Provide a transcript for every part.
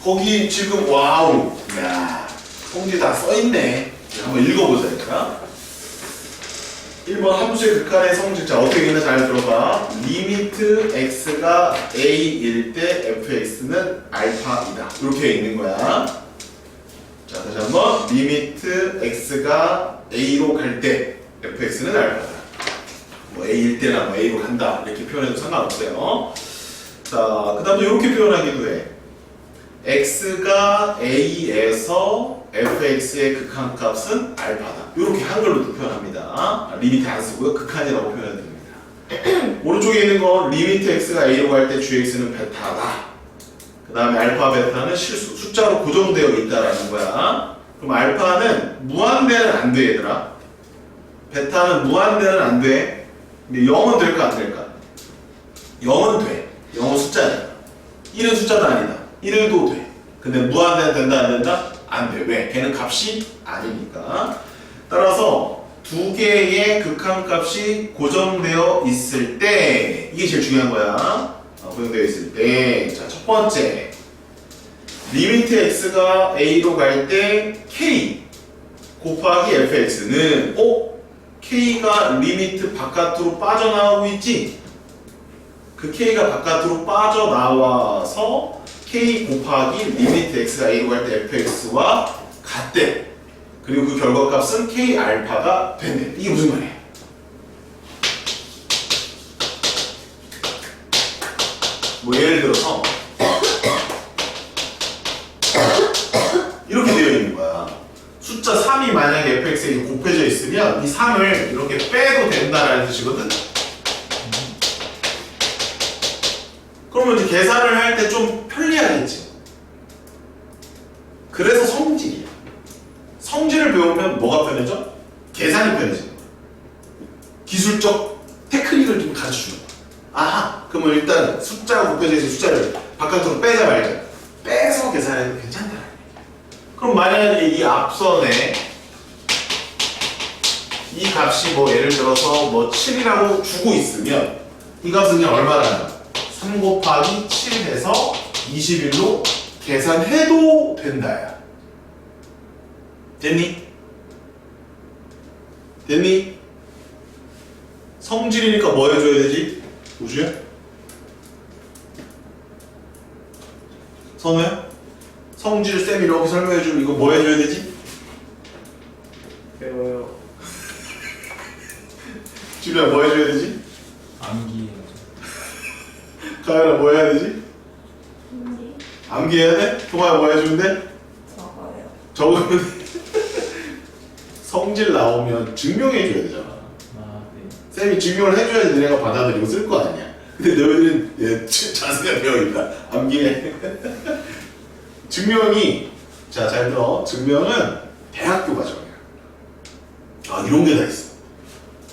거기 지금 와우, 야, 성질 다 써있네. 한번 읽어보자, 얘들아. 1번 함수의 극한의 성질. 자, 어떻게 읽나 잘 들어봐. 리미트 x가 a일 때 fx는 알파이다. 이렇게 읽는 거야. 자, 다시 한번. 리미트 x가 a로 갈 때 fx는 알파다. 뭐 a일 때나 뭐 a로 간다. 이렇게 표현해도 상관없어요. 자, 그 다음에 이렇게 표현하기도 해. x가 a에서 fx의 극한값은 알파다. 이렇게 한글로도 표현합니다. 리미트 안 쓰고요. 극한이라고 표현해드립니다. 오른쪽에 있는 건 리미트 x가 a로 갈 때 gx는 베타다. 그 다음에 알파, 베타는 실수, 숫자로 고정되어 있다라는 거야. 그럼 알파는 무한대는 안 돼, 얘들아. 베타는 무한대는 안 돼. 근데 0은 될까 안 될까? 0은 돼. 0은 숫자니까. 1은 숫자도 아니다. 1도 돼. 근데 무한대는 된다 안 된다? 안 돼. 왜? 걔는 값이 아니니까. 따라서 두 개의 극한값이 고정되어 있을 때, 이게 제일 중요한 거야. 고정되어 있을 때. 자, 첫 번째. 리미트 x가 a로 갈 때 k 곱하기 fx는 k가 리미트 바깥으로 빠져나오고 있지? 그 k가 바깥으로 빠져나와서 k 곱하기 리미트 x가 a로 갈 때 fx와 같대. 그리고 그 결과값은 k 알파가 된대. 이게 무슨 말이야? 뭐 예를 들어서 이렇게 되어 있는 거야. 숫자 3이 만약에 fx에 곱해져 있으면 이 3을 이렇게 빼도 된다라는 뜻이거든? 그러면 이제 계산을 할 때 좀 편리하겠지. 그래서 성질이야. 성질을 배우면 뭐가 편해져? 계산이 편해지는 거야. 기술적 테크닉을 좀 가르쳐주는 거야. 아하, 그러면 일단 숫자가 곱해져 있는 숫자를 바깥으로 빼자 말자. 빼서 계산해도 괜찮다. 그럼 만약에 이 앞선에 이 값이 뭐 예를 들어서 뭐 7이라고 주고 있으면 이 값은 그냥 얼마나 3 곱하기 7 해서 21로 계산해도 된다야. 됐니? 됐니? 성질이니까 뭐 해줘야 되지? 우주야? 선우야? 성질 쌤이 이렇게 설명해주면 이거 뭐 해줘야 되지? 배워요. 주리야 뭐 해줘야 되지? 암기해야죠. 가연아 뭐 해야 되지? 암기해야 돼? 동아야 뭐 해주면 돼? 적어요. 적으면 돼? 성질 나오면 증명해줘야 되잖아. 아, 네. 쌤이 증명을 해줘야지 너네가 받아들이고 쓸 거 아니야. 근데 너희들은 자세가 되어있다. 암기해. 증명이, 자, 잘 들어. 증명은 대학교 과정이야. 아, 이런 게 다 있어.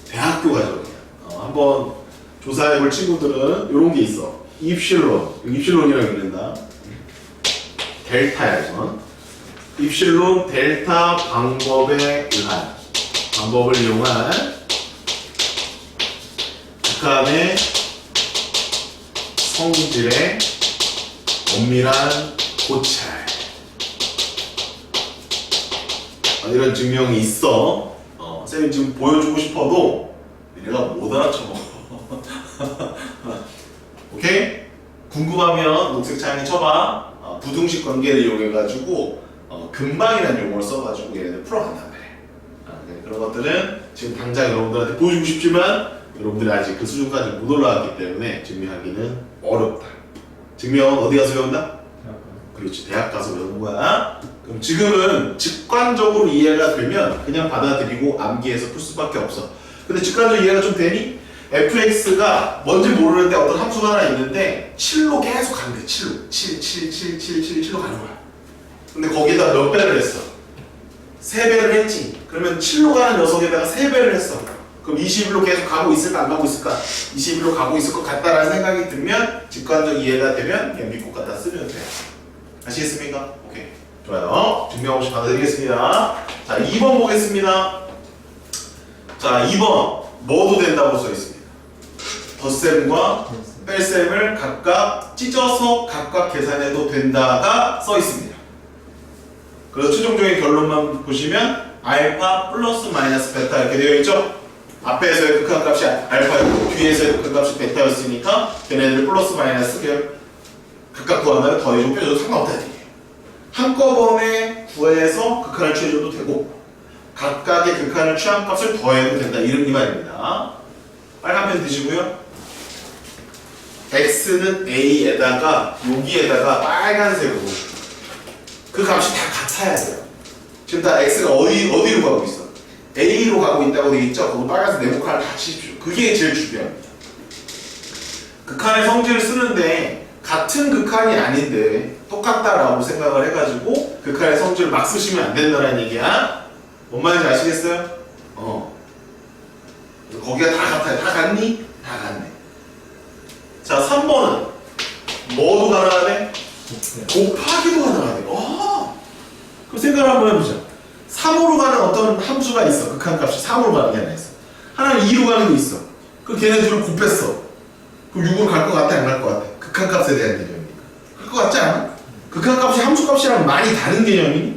대학교 과정이야. 한번 조사해볼 친구들은 이런 게 있어. 입실론. 입실론이라고 읽는다. 델타야, 이건. 입실론 델타 방법에 의한, 방법을 이용한 극한의 성질의 엄밀한 고찰. 이런 증명이 있어. 쌤이 지금 보여주고 싶어도 얘네가 못 알아쳐먹어. 오케이? 궁금하면 녹색 창에 쳐봐. 부등식 관계를 이용해가지고 금방이라는 용어를 써가지고 얘네들 풀어간단 말이야. 네, 그런 것들은 지금 당장 여러분들한테 보여주고 싶지만 여러분들이 아직 그 수준까지 못 올라왔기 때문에 증명하기는 어렵다. 증명은 어디 가서 배운다? 그렇지, 대학 가서 배우는 거야. 그럼 지금은 직관적으로 이해가 되면 그냥 받아들이고 암기해서 풀 수밖에 없어. 근데 직관적으로 이해가 좀 되니? fx가 뭔지 모르는데 어떤 함수가 하나 있는데 7로 계속 간대. 7로 7로 가는 거야. 근데 거기다 몇 배를 했어? 3배를 했지. 그러면 7로 가는 녀석에다가 3배를 했어. 그럼 21로 계속 가고 있을까 안 가고 있을까? 21로 가고 있을 것 같다라는 생각이 들면 직관적 이해가 되면 그냥 믿고 갖다 쓰면 돼. 아시겠습니까? 오케이. 좋아요. 증명 없이 받아드리겠습니다. 자, 2번 보겠습니다. 자, 2번 뭐도 된다고 써 있습니다. 덧셈과 뺄셈을 각각 찢어서 각각 계산해도 된다가 써 있습니다. 그래서 최종적인 결론만 보시면 알파 플러스 마이너스 베타 이렇게 되어 있죠? 앞에서의 극한값이 알파였고 뒤에서의 극한값이 베타였으니까 걔네들 플러스 마이너스 그냥 각각 구한 다음에 더해주고 빼줘도 상관없다는 얘기예요. 한꺼번에 구해서 극한을 취해줘도 되고 각각의 극한을 취한 값을 더해도 된다 이 말입니다. 빨간 펜 드시고요. x는 a에다가 여기에다가 빨간색으로 그 값이 다 같아야 돼요. 지금 다 x가 어디로 가고 있어? a로 가고 있다고 되어 있죠? 그거 빨간색 네모칸을 다 치십시오. 그게 제일 중요합니다. 극한의 성질을 쓰는데 같은 극한이 아닌데 똑같다라고 생각을 해가지고 극한의 성질을 막 쓰시면 안 된다는 얘기야. 뭔 말인지 아시겠어요? 거기가 다 같아요. 다 같니? 다 같네. 자, 3번은 뭐도 가능하네? 곱하기도 가능하네. 그 생각을 한번 해보자. 3으로 가는 어떤 함수가 있어. 극한값이 3으로 가는 게 하나 있어. 하나는 2로 가는 게 있어. 그 걔네들을 곱했어. 그럼 6으로 갈 것 같아? 안 갈 것 같아? 극한값에 대한 개념이니까. 그럴 것 같지 않아? 극한값이 함수값이랑 많이 다른 개념이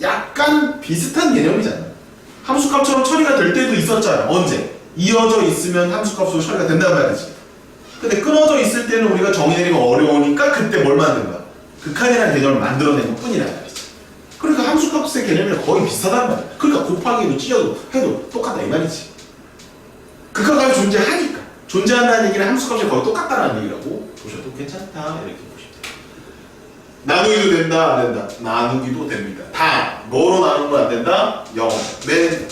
약간 비슷한 개념이잖아. 함수값처럼 처리가 될 때도 있었잖아. 언제? 이어져 있으면 함수값으로 처리가 된단 말이지. 근데 끊어져 있을 때는 우리가 정의내리기가 어려우니까 그때 뭘 만든 거야? 극한이라는 개념을 만들어낸 것 뿐이란 말이지. 그러니까 함수값의 개념이랑 거의 비슷하단 말이야. 그러니까 곱하기도 찢어도 해도 똑같다 이 말이지. 극한값이 존재하니까. 존재한다는 얘기는 함수값이 거의 똑같다는 얘기라고 보셔도 괜찮다 이렇게 보시면 돼요. 나누기도 된다 안 된다? 나누기도 됩니다. 다 뭐로 나누면 안 된다? 0. 맨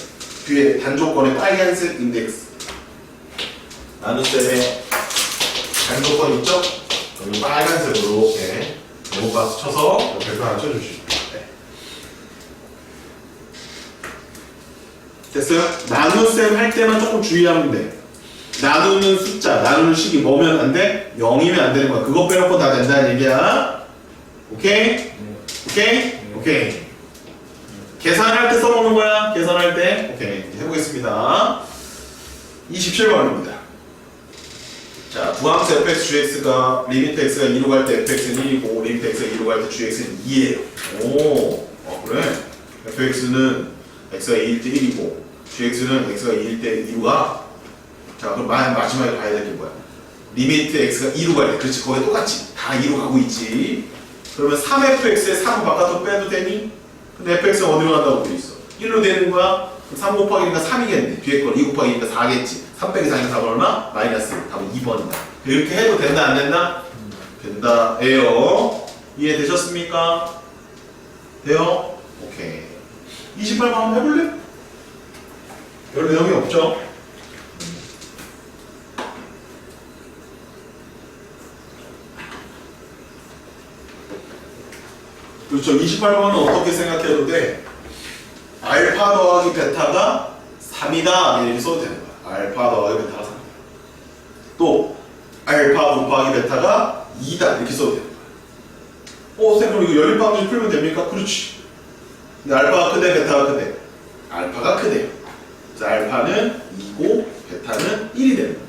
뒤에 단조건의 빨간색 인덱스 나눗셈의 단조건 있죠? 여기 빨간색으로 이렇게 네모박스 쳐서 별표 하나 쳐주시고 네. 됐어요? 나눗셈 할 때만 조금 주의하면 돼. 나누는 숫자, 나누는 식이 뭐면 안 돼? 0이면 안 되는 거야. 그거 빼놓고 다 된다는 얘기야. 오케이? 오케이? 오케이. 계산할 때 써먹는 거야. 계산할 때. 오케이. 해보겠습니다. 27번입니다. 자, 부함수 fx, gx가 리미트 x가 2로 갈 때 fx는 1이고 리미트 x가 2로 갈 때 gx는 2예요. 오, 그래. fx는 x가 2일 때 1이고 gx는 x가 2일 때 2로 가. 자, 그럼 마지막에 봐야 될 게 뭐야? 리미트 x가 2로 갈 때. 그렇지, 거기 똑같지. 다 2로 가고 있지. 그러면 3fx에 3 바깥으로 빼도 되니? 근데 fx는 어디로 간다고 되어 있어? 1로 되는 거야? 3 곱하기니까 3이겠네. 뒤에 걸 2 곱하기니까 4겠지. 3 빼기 4니까 답은 얼마? 마이너스. 답은 2번이다. 이렇게 해도 된다, 안 된다? 된다. 예요. 이해되셨습니까? 돼요? 오케이. 28번 한번 해볼래? 별 내용이 없죠? 그렇죠. 28번은 어떻게 생각해도 돼? 알파 더하기 베타가 3이다. 이렇게 써도 되는 거야. 알파 더하기 베타가 3이다. 또 알파 곱하기 베타가 2다. 이렇게 써도 되는 거야. 선생님 그럼 이거 연립방정식 풀면 됩니까? 그렇지. 근데 알파가 크대 베타가 크대? 알파가 크대요. 그래서 알파는 2고 베타는 1이 되는 거예요.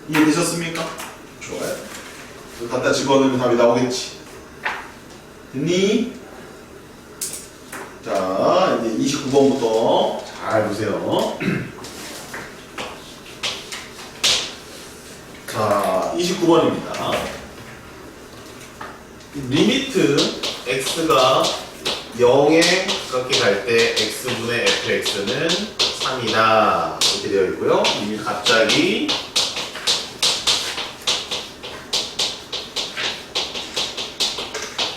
이해되셨습니까? 좋아요. 이거 갖다 집어넣으면 답이 나오겠지. 됐니? 자, 이제 29번부터 잘 보세요. 자, 29번입니다. 리미트 x가 0에 가깝게 갈 때 x분의 fx는 3이다. 이렇게 되어 있고요. 갑자기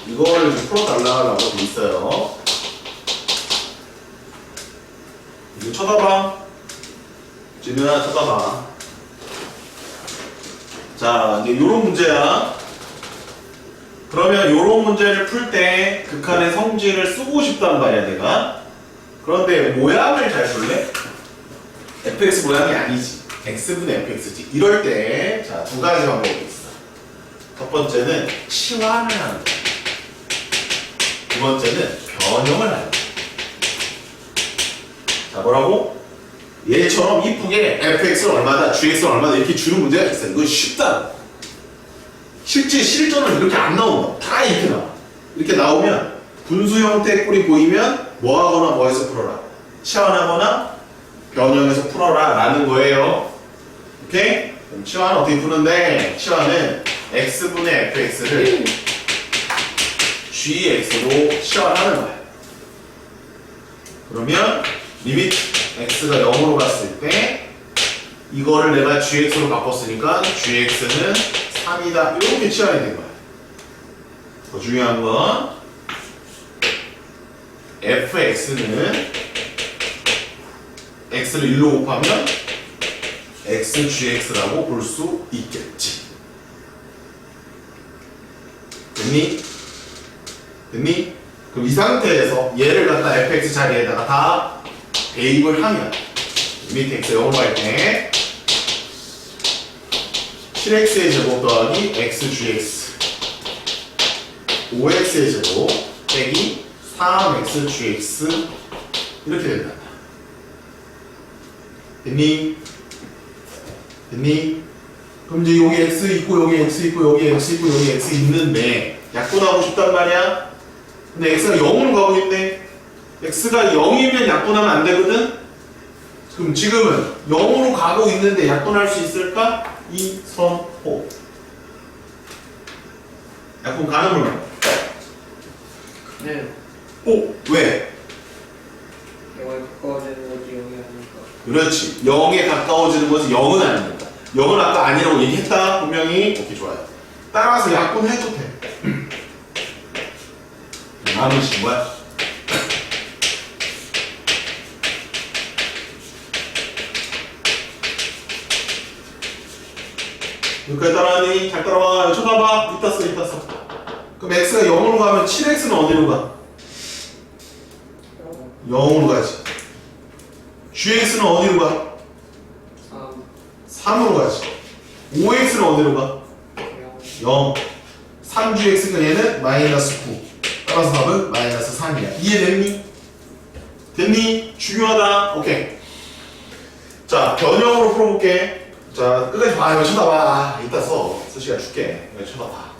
이거를 풀어달라고 돼 있어요. 이거 쳐다봐. 진우야 쳐다봐. 자, 이제 요런 문제야. 그러면 요런 문제를 풀 때 극한의 성질을 쓰고 싶단 말이야, 내가. 그런데 모양을 잘 볼래? fx 모양이 아니지. x분의 fx지. 이럴 때, 자, 두 가지 방법이 있어. 첫 번째는 치환을 하는 거야. 두 번째는 변형을 하는 거야. 자, 뭐라고? 얘처럼 이쁘게 fx는 얼마다, gx는 얼마다 이렇게 주는 문제가 있어요. 이건 쉽다. 실제 실전은 이렇게 안 나온다. 다 이렇게 나와. 이렇게 나오면 분수 형태 꼴이 보이면 뭐 하거나 뭐 해서 풀어라. 치환하거나 변형해서 풀어라 라는 거예요. 오케이? 그럼 치환은 어떻게 푸는데, 치환은 x분의 fx를 gx로 치환하는 거야. 그러면 리미트 x가 0으로 갔을 때 이거를 내가 gx로 바꿨으니까 gx는 3이다. 이렇게 치환이 된 거야. 더 중요한 건 fx는 x를 1로 곱하면 xgx라고 볼 수 있겠지. 됐니? 됐니? 그럼 이 상태에서 얘를 갖다 fx 자리에다가 다 대입을 하면 리미트 x 0으로 갈 때 7x의 제곱 더하기 xgx 5x의 제곱 빼기 3xgx 이렇게 된다. 됐니? 됐니? 그럼 이제 여기 x 있고 여기 x 있고 여기 x 있고 여기 x 있는데 약분하고 싶단 말이야. 근데 x가 0으로 가고 있네. x가 0이면 약분하면 안 되거든. 그럼 지금은 0으로 가고 있는데 약분할 수 있을까? 이선호. 약분 가능불가? 네. 오, 왜? 영화에 가까워지는 거지 영이 아닐까. 그렇지. 0에 가까워지는 것이 0은 아닙니다. 0은 아까 아니라고 얘기했다. 분명히. 오케이, 좋아요. 따라서 약분해도 돼. 다음은 진 거야. 여기까지 따라하니? 잘 따라와. 여기 쳐다봐. 이따 써, 이따 써. 그럼 x가 0으로 가면 7x는 어디로 가? 0으로 가지. gx는 어디로 가? 3으로 가지. 5x는 어디로 가? 0. 3gx가 얘는 마이너스 9. 따라서 답은 마이너스 3이야. 이해됐니? 됐니? 중요하다. 오케이. 자, 변형으로 풀어볼게. 자, 끝까지 봐. 이거 쳐다봐. 이따 써. 시간 줄게. 이거 쳐다봐.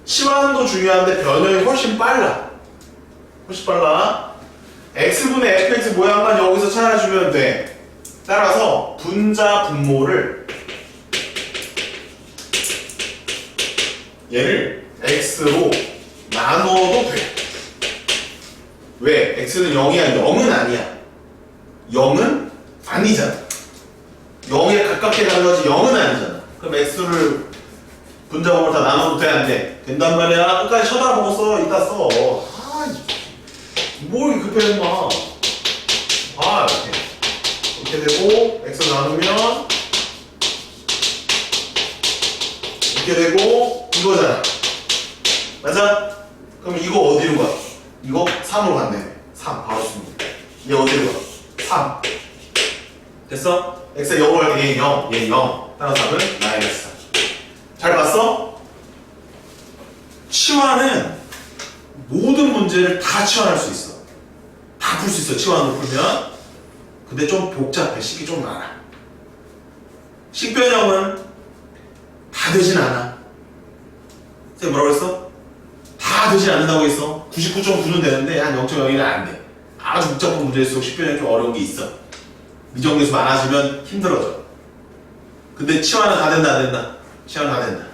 치환도 중요한데 변형이 훨씬 빨라. 훨씬 빨라. x분의 fx 모양만 여기서 찾아주면 돼. 따라서 분자 분모를 얘를 x로 나눠도 돼. 왜? x는 0이야? 0은 아니야. 0은 아니잖아. 0에 가깝게 가는 거지 0은 아니잖아. 그럼 x를 분자분모를 다 나눠도 돼? 안 돼? 된단 말이야. 끝까지 쳐다보고 써. 이따 써. 뭘 급해 임마. 이렇게 되고 x 나누면 이렇게 되고 이거잖아. 맞아? 그럼 이거 어디로 가? 이거 3으로 갔네. 3 바로 씁니다. 얘 어디로 가? 3 됐어? x가 0으로 갈 때 얘 0, 얘 0. 따라서 답은 마이너스 3. 잘 봤어? 치환은 모든 문제를 다 치환할 수 있어. 다 풀 수 있어. 치환으로 풀면. 근데 좀 복잡해. 식이 좀 많아. 식변형은 다 되진 않아. 선생님 뭐라고 했어? 다 되진 않는다고 했어. 99.9는 되는데 한 0.01은 안 돼. 아주 복잡한 문제일수록 식변형이 좀 어려운 게 있어. 미정계수 많아지면 힘들어져. 근데 치환은 다 된다, 안 된다? 치환은 다 된다.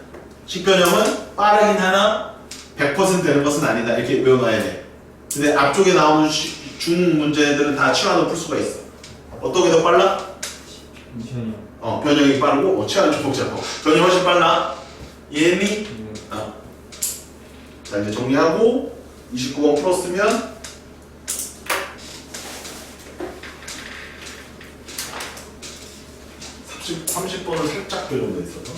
식변형은 빠르긴 하나 100% 되는 것은 아니다. 이렇게 외워놔야 돼. 근데 앞쪽에 나오는 중 문제들은 다 치환으로 풀 수가 있어. 어떤 게 더 빨라? 변형. 변형이 빠르고 치환은 좀 복잡하고. 변형이 훨씬 빨라. 이해했니? 자, 이제 정리하고 29번 풀었으면 30번은 살짝 변형돼 있어서.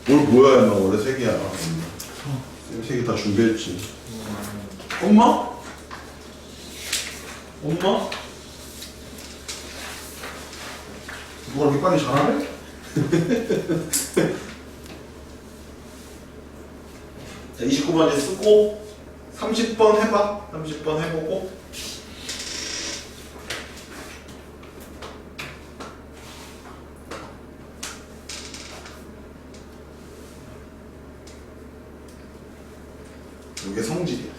뭘 뭐야 임마. 원래 3개야. 3개 다 준비했지. 엄마? 엄마? 누가 이렇게 빨리 잘하네? 자, 29번 이제 쓰고 30번 해봐. 30번 해보고 이게 성질이야.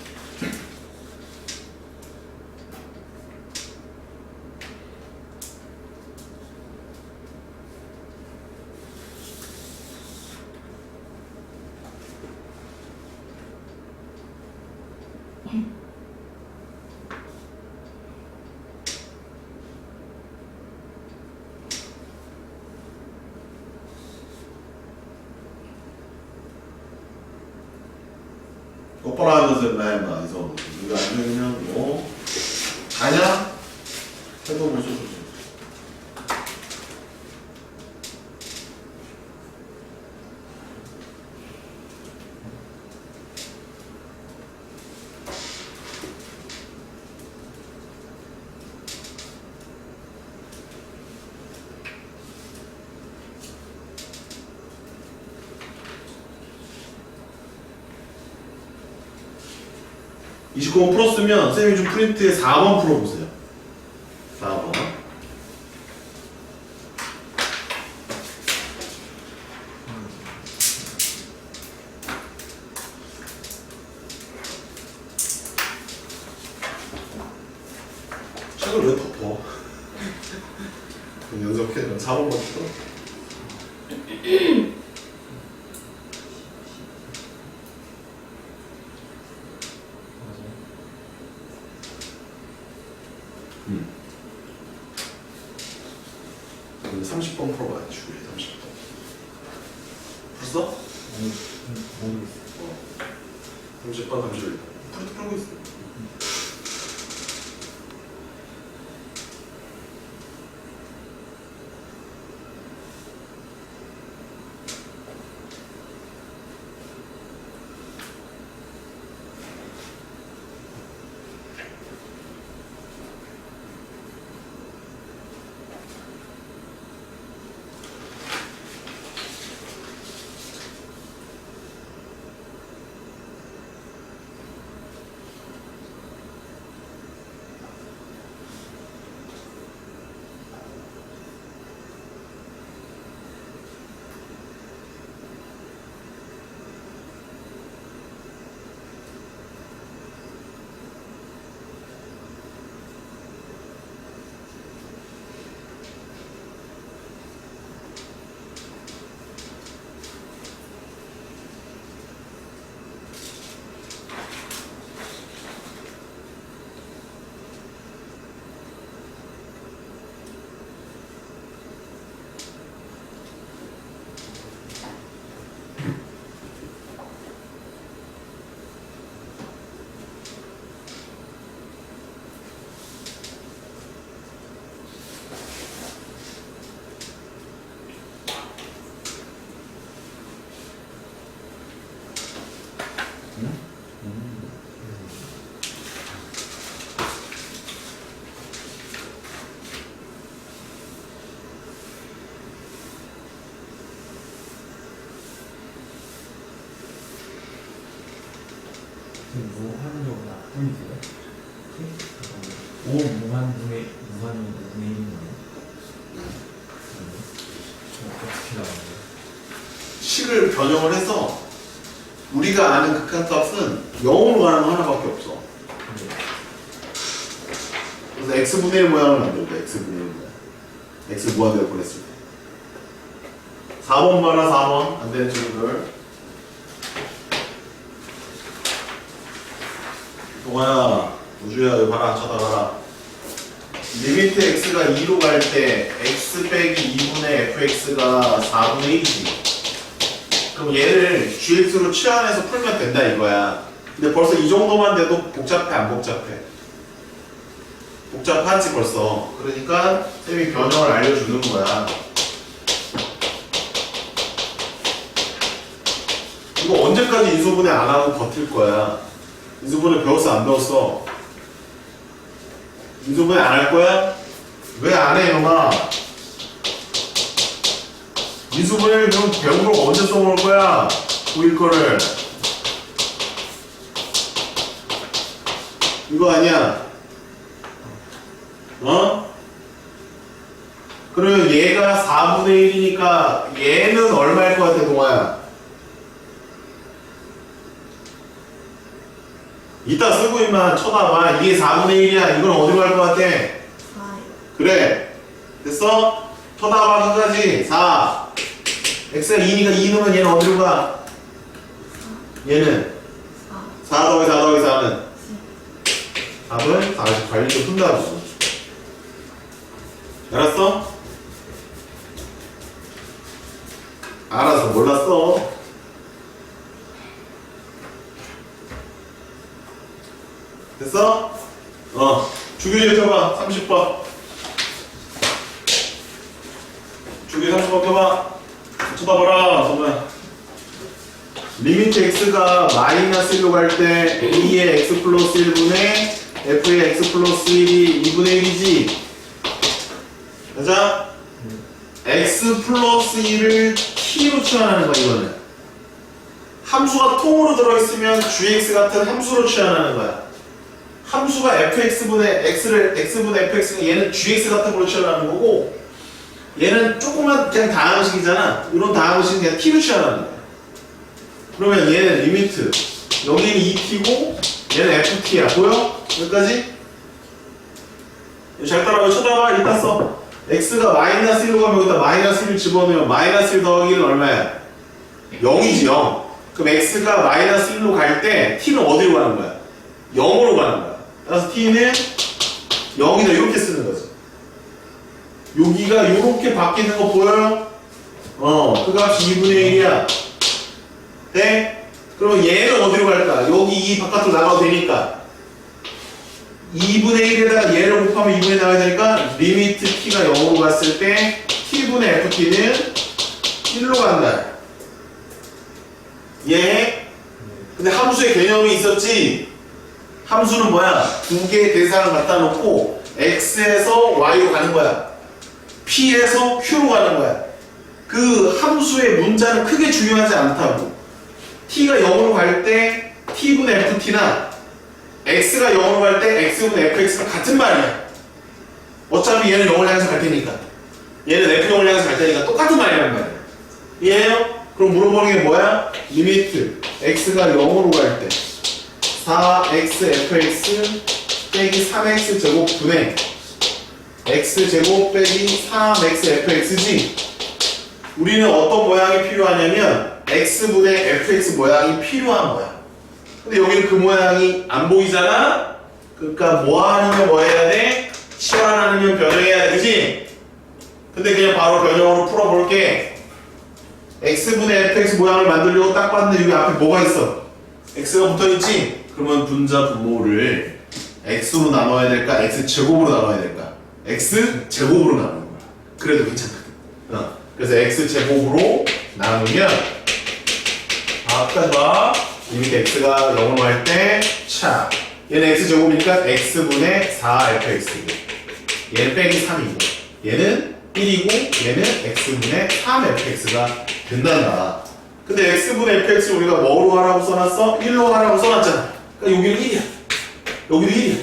똑바로 하면서 했나 해봐. 이거 이거 안 되면 뭐 가냐? 해도 못 써주지. 이 29번 풀었으면 쌤이 좀 프린트에 4번 풀어보세요. 4번. 책을 왜 덮어? 그럼 연속해. 4번만 풀어. 그럼 30번 풀어봐야지. 주에 30번. 풀었어? 아니 모르겠어. 30번, 31번. 풀고 있어. 뭐 하는 거보다 뿐이세요? 오 무한분의 무한이 무분의 1인 거예요? 어떻게 나오는데? 식을 변형을 해서 우리가 아는 극한값은 0으로 가는 거 하나밖에 없어. 그래서 x분의 1 모양을 만들자. x분의 1 모양. x 무한대로 보냈을 때. 4번 봐라. 4번. 안 되는 친구들. 동아야, 우주야, 여기 봐라. 쳐다봐라. 리미트 x가 2로 갈 때 x 빼기 2분의 fx가 4분의 1이지. 그럼 얘를 gx로 치환해서 풀면 된다 이거야. 근데 벌써 이 정도만 돼도 복잡해 안 복잡해? 복잡하지 벌써. 그러니까 쌤이 변형을 알려주는 거야. 이거 언제까지 인수분해 안 하고 버틸 거야? 인수분해 배웠어 안 배웠어? 인수분해 안 할 거야? 왜 안 해 이놈아? 인수분해를 배운 거 언제 써먹을 거야? 보일 거를. 이거 아니야. 어? 그러면 얘가 4분의 1이니까 얘는 얼마일 것 같아, 동아야? 이따 쓰고 임마 쳐다봐. 이게 4분의 1이야. 이건 어디로 갈 것 같아? 4요. 그래. 됐어? 쳐다봐 끝까지. 4. x가 2니까 2 넣으면 얘는 어디로 가? 얘는 4. 4 더하기 4 더하기 4는 10. 답은 48. 좀 푼다고. 알았어? 알았어. 몰랐어. 됐어? 주규제 펴봐. 30번. 주규 30번 펴봐. 쳐다봐라, 정말. 리미트 x가 마이너스 1로 갈 때 a의 x 플러스 1분의 f의 x 플러스 1이 2분의 1이지. 가자. x 플러스 1을 t로 치환하는 거야, 이거는. 함수가 통으로 들어있으면 gx 같은 함수로 치환하는 거야. 함수가 fx분의 x분의 fx가 얘는 gx 같은 걸로 치환하는 거고, 얘는 조그만 그냥 다항식이잖아. 이런 다항식은 그냥 t로 치환하는 거야. 그러면 얘는 리미트, 여기는 2t고 얘는 ft야. 보여? 여기까지? 잘 따라와. 쳐다봐. 이따 써. x가 마이너스 1로 가면 여기다 마이너스 1을 집어넣으면 마이너스 1 더하기 1은 얼마야? 0이지 0. 그럼 x가 마이너스 1로 갈 때 t는 어디로 가는 거야? 0으로 가는 거야. 따라서 t는 0이다. 이렇게 쓰는 거지. 여기가 이렇게 바뀌는 거 보여요? 그 값이 2분의 1이야. 네? 그럼 얘는 어디로 갈까? 여기 이 바깥으로 나가도 되니까 2분의 1에다가 얘를 곱하면 2분의 1 나가야 되니까 리미트 t가 0으로 갔을 때 t분의 ft는 1로 간다. 예? 근데 함수의 개념이 있었지? 함수는 뭐야? 두 개의 대상을 갖다 놓고 x에서 y로 가는 거야. p에서 q로 가는 거야. 그 함수의 문자는 크게 중요하지 않다고. t가 0으로 갈 때 t분의 ft나 x가 0으로 갈 때 x분의 fx가 같은 말이야. 어차피 얘는 0을 향해서 갈 테니까, 얘는 f0을 향해서 갈 테니까 똑같은 말이란 말이야. 이해해요? 그럼 물어보는 게 뭐야? 리미트 x가 0으로 갈 때 4x fx 빼기 3x 제곱 분의 x 제곱 빼기 3x fx지. 우리는 어떤 모양이 필요하냐면 x분의 fx 모양이 필요한 거야. 근데 여기는 그 모양이 안 보이잖아? 그러니까 뭐 아니면 뭐 해야 돼? 치환 아니면 변형해야 돼, 그지? 근데 그냥 바로 변형으로 풀어볼게. x분의 fx 모양을 만들려고 딱 봤는데 여기 앞에 뭐가 있어? x가 붙어있지? 그러면 분자 분모를 x로 나눠야 될까? x제곱으로 나눠야 될까? x제곱으로 나누는 거야. 그래도 괜찮거든. 그래서 x제곱으로 나누면 아까 봐. 리미트 x가 0으로 갈 때 차, 얘는 x제곱이니까 x분의 4fx고 얘는 빼기 3이고 얘는 1이고 얘는 x분의 3fx가 된단다. 근데 x분의 fx를 우리가 뭐로 하라고 써놨어? 1로 하라고 써놨잖아. 그러니까 여기는 1이야. 여기도 1이야.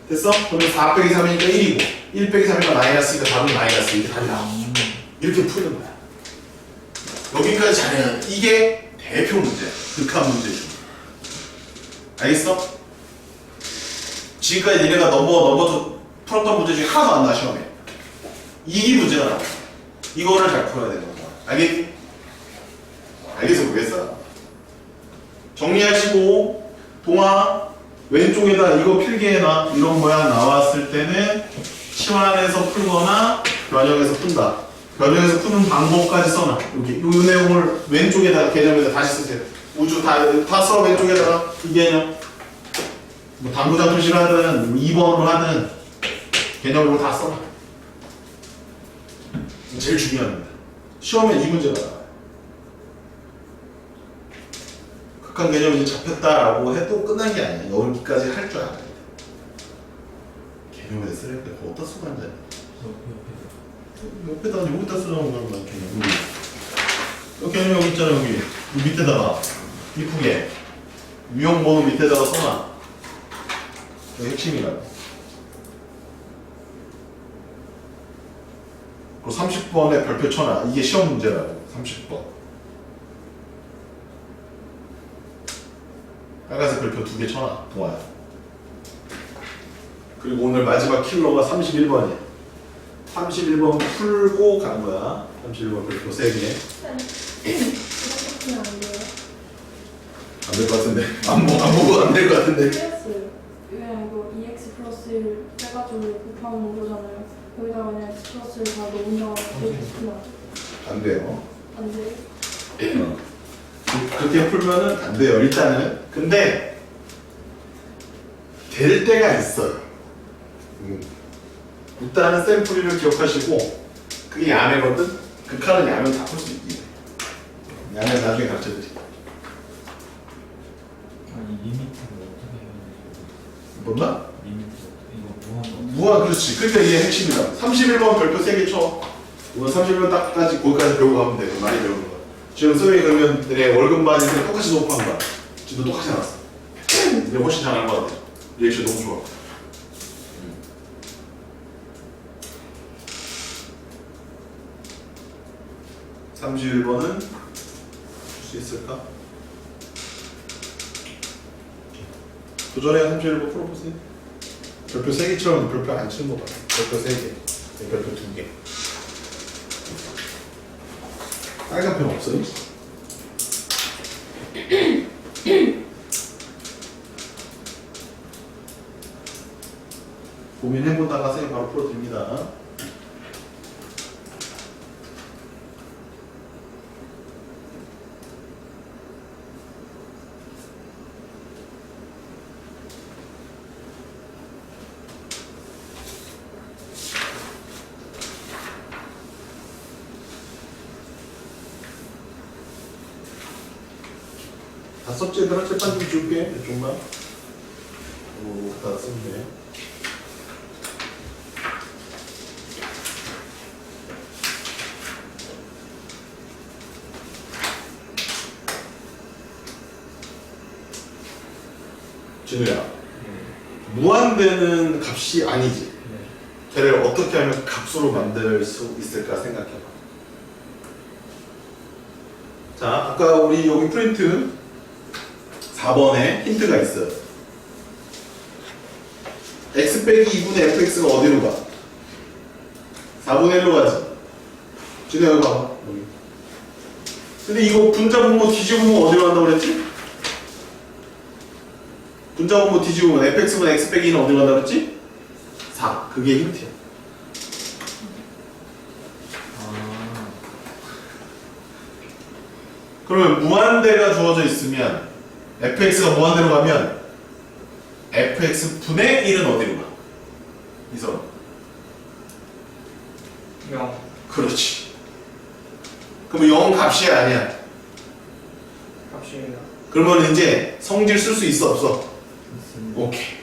됐어? 그러면 4 빼기 3이니까 1이고 1 빼기 3이니까 마이너스니까 답은 마이너스. 이렇게 답이 나와. 이렇게 푸는 거야. 여기까지 잘해야 돼. 이게 대표 문제야. 극한 문제 중. 알겠어? 지금까지 니네가 넘버 풀었던 문제 중에 하나도 안 나와, 시험에. 이 문제가 나와. 이거를 잘 풀어야 되는 거야. 알겠지? 알겠어, 모르겠어? 정리하시고, 동화, 왼쪽에다 이거 필기해놔. 이런 모양 나왔을 때는 치환해서 풀거나 변형해서 푼다. 변형해서 푸는 방법까지 써놔. 여기 이 내용을 왼쪽에다가 개념에다 다시 쓰세요. 우주 다 써. 왼쪽에다가 이 개념. 뭐 당구장 표시를 하든 2번으로 하든 개념으로 다 써놔. 제일 중요합니다. 시험에 이 문제가 나와요. 극한 개념이 이제 잡혔다라고 해도 끝난 게 아니야. 여기까지 할 줄 알아야 돼. 개념에 쓰려니까 그거 어디다 쓰고 앉아야 돼? 옆에다 여기다 쓰라는 거야. 개념. 여기 개념 여기 있잖아. 여기 밑에다가 이쁘게 유형번호 밑에다가 써놔. 이게 핵심이라고. 그리고 30번에 별표 쳐놔. 이게 시험 문제라고. 30번. 빨간색 별표 2개 쳐놔. 동아야. 그리고 오늘 마지막 킬러가 31번이야. 31번 풀고 가는 거야. 31번 별표 3개. 이렇게 안 돼요? 안 될 것 같은데. 안 보고 안 될 것 같은데. 플러스 그냥 이거 2x 플러스 1 해가지고 곱하는 거잖아요. 여기다가 그냥 x 플러스를 다 넣은 다음에 이렇게 풀면 안 돼요. 안 돼요? 그렇게 풀면은 안 돼요. 일단은. 근데 될 때가 있어요. 일단은 샘플을 기억하시고 그게 야매거든. 극한은 야매 다 풀 수 있긴 해. 야매 나중에 가르쳐드릴게요. 아니 리미트를 어떻게 해야 되지? 뭔가? 리미트 이거 무한 무한 그렇지. 그러니까 이게 핵심이다. 31번 별표 3개 쳐. 이건 31번 딱까지 거기까지 배우고 가면 돼. 많이 배우는 거야. 지금 쌤이 그러면 내 월급반인데 똑같이 높은 거야. 지금 똑같이 나왔어. 근데 훨씬 잘한 거 같아. 리액션 너무 좋아. 31번은 줄 수 있을까? 도전해. 31번 풀어보세요. 별표 3개 치려면 별표 안 치는 거 봐. 별표 3개, 별표 2개. 빨간 펜 없어요? 고민해보다가 선생님 바로 풀어드립니다. 다 썼지? 얘들아? 책반 좀 줄게. 이쪽만. 오, 다 썼네. 진우야, 무한대는 값이 아니지. 걔를 어떻게 하면 값으로 만들 수 있을까 생각해봐. 자, 아까 우리 여기 프린트 4번에 힌트가 있어요. x 빼기 2분의 fx가 어디로 가? 4분의 1로 가지. 진우야, 여기 봐봐. 여기. 근데 이거 분자분모 뒤집으면 어디로 간다고 그랬지? 분자분모 뒤집으면 fx분의 x 빼기 2는 어디로 간다고 그랬지? 4. 그게 힌트야. 그러면 무한대가 주어져 있으면 fx가 무한대로 가면 fx분의 1은 어디로 가? 이선. 0. 그렇지. 그러면 0 값이 아니야. 값입니다. 그러면 이제 성질 쓸 수 있어 없어? 있습니다. 오케이.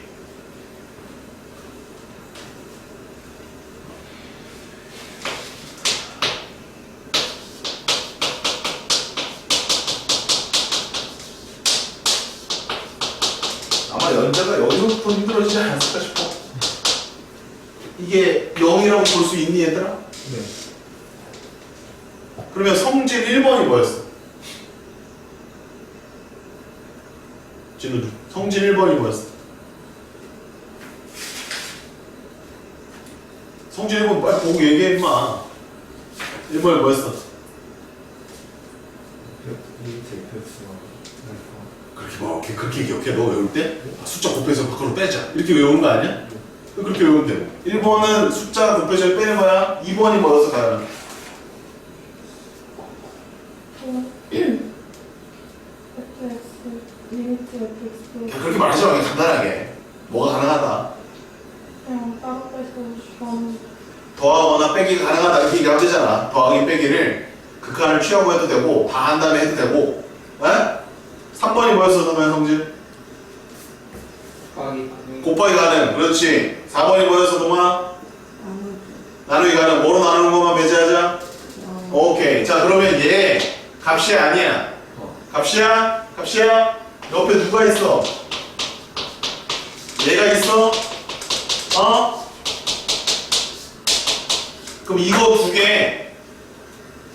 아마 연자가 여기서부터 힘들어지지 않았을까 싶어. 이게 0이라고 볼 수 있니 얘들아? 네. 그러면 성질 1번이 뭐였어? 진우주, 성질 1번이 뭐였어? 성질 1번 빨리 보고 얘기해 임마. 1번이 뭐였어? 리미트 fx가 그렇게 뭐 그렇게 기억해. 너 외울 때 숫자 곱해서 밖으로 빼자 이렇게 외우는 거 아니야? 그렇게 외우면 돼. 1번은 숫자 곱해서 빼는 거야. 2번이 뭐였어? 다른 fx 리미트 fx 그렇게 말하지 마. 간단하게 뭐가 가능하다, 그냥 따로 빼서 좀 더하거나 빼기가 가능하다 이렇게 얘기하면 되잖아. 더하기 빼기를 극한을 취하고 해도 되고 다 한 다음에 해도 되고. 에? 3번이 뭐였어? 그러면 성질 곱하기 가능. 곱하기 가능. 그렇지. 4번이 뭐였어? 동아 나누기 나누기 가능. 뭐로 나누는 것만 배제하자. 오케이. 자, 그러면 얘 값이 아니야. 값이야? 값이야? 옆에 누가 있어? 얘가 있어? 그럼 이거 두 개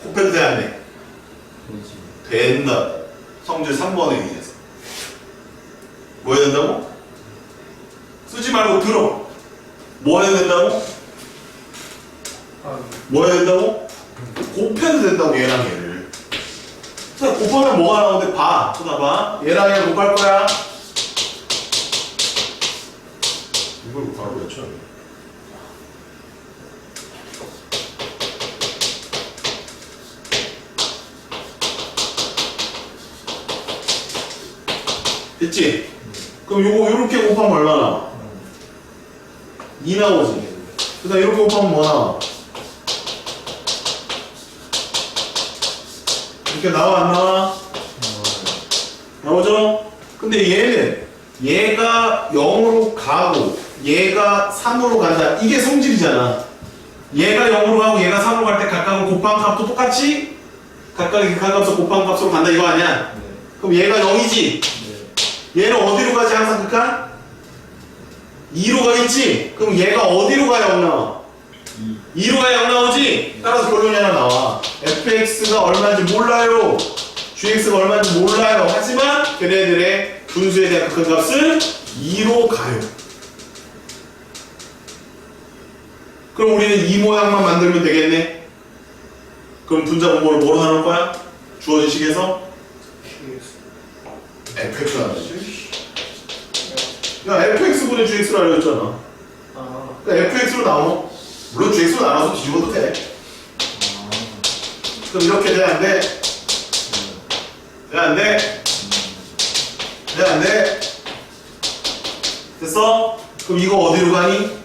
곱해도 돼, 안 돼? 되지. 된다. 성질 3번에 의해서. 뭐 해야 된다고? 쓰지 말고 들어. 뭐 해야 된다고? 뭐 해야 된다고? 곱해도 된다고, 얘랑 얘를. 자, 곱하면 뭐가 나오는데 봐. 쳐다봐. 얘랑 얘 곱할 거야. 이걸 바로 외쳐. 됐지? 그럼 요거 요렇게 곱하면 얼마 나와? 2 나오지. 그 다음 이렇게 곱하면 뭐 나와? 이렇게 나와 안 나와? 나오죠? 근데 얘는 얘가 0으로 가고 얘가 3으로 간다. 이게 성질이잖아. 얘가 0으로 가고 얘가 3으로 갈 때 각각은 곱한 값도 똑같이 각각의 극한값을 곱한 값으로 간다 이거 아니야? 네. 그럼 얘가 0이지? 네. 얘는 어디로 가지 항상 극한? 2로 가겠지? 그럼 얘가 어디로 가야 0 나와? 2로 가야 0 나오지? 따라서 결론이 하나 나와. fx가 얼마인지 몰라요. gx가 얼마인지 몰라요. 하지만 걔네들의 분수에 대한 극한값은 2로 가요. 그럼 우리는 이 모양만 만들면 되겠네? 그럼 분자 분모를 뭐로 나눌 거야? 주어진 식에서? fx가 나오지. 야, fx분의 gx로 알려줬잖아. 그러니까 fx로 나눠. 물론 gx로 나눠서 뒤집어도 돼. 그럼 이렇게 돼, 안 돼? 돼, 안 돼? 돼, 안 돼? 됐어? 그럼 이거 어디로 가니?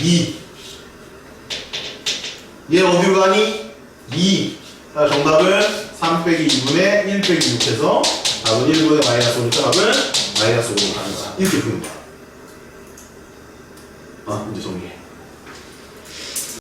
2. 얘 어디로 가니? 2. 자, 정답은 3 빼기 2분의 1 빼기 6해서 답은 1분의 마이너스 5니까 답은 마이너스 5로 가는 거야. 이렇게 푸는 거야. 이제 정리해.